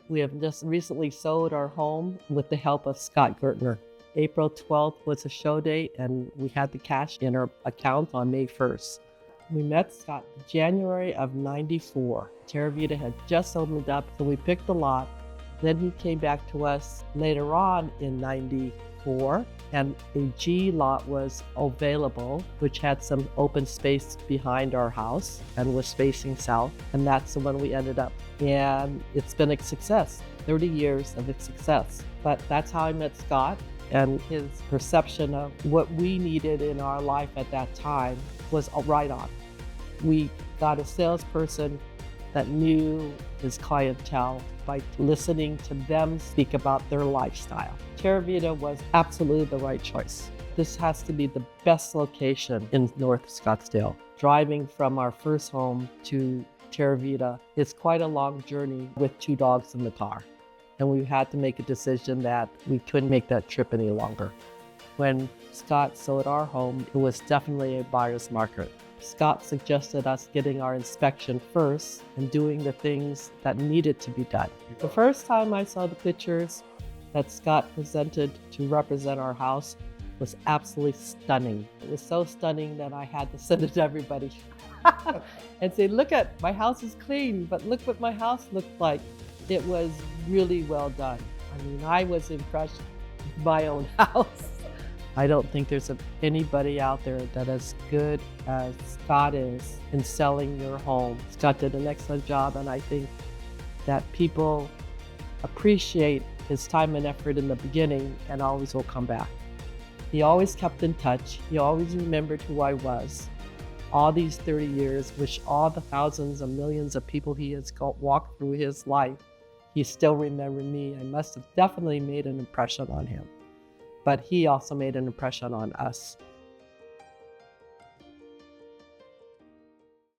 We have just recently sold our home with the help of Scott Gaertner. April 12th was the show date, and we had the cash in our account on May 1st. We met Scott January of '94. Terravita had just opened up, so we picked the lot. Then he came back to us later on in '94, and a G lot was available, which had some open space behind our house and was facing south, and that's the one we ended up. And it's been a success, 30 years of its success. But that's how I met Scott, and his perception of what we needed in our life at that time was right on. We got a salesperson that knew his clientele by listening to them speak about their lifestyle. Terravita was absolutely the right choice. This has to be the best location in North Scottsdale. Driving from our first home to Terravita is quite a long journey with 2 dogs in the car. And we had to make a decision that we couldn't make that trip any longer. When Scott sold our home, it was definitely a buyer's market. Scott suggested us getting our inspection first and doing the things that needed to be done. The first time I saw the pictures that Scott presented to represent our house was absolutely stunning. It was so stunning that I had to send it to everybody and say, look at, my house is clean, but look what my house looked like. It was really well done. I mean, I was impressed with my own house. I don't think there's anybody out there that as good as Scott is in selling your home. Scott did an excellent job, and I think that people appreciate his time and effort in the beginning and always will come back. He always kept in touch. He always remembered who I was. All these 30 years, which all the thousands and millions of people he has walked through his life, he still remembered me. I must have definitely made an impression on him. But he also made an impression on us.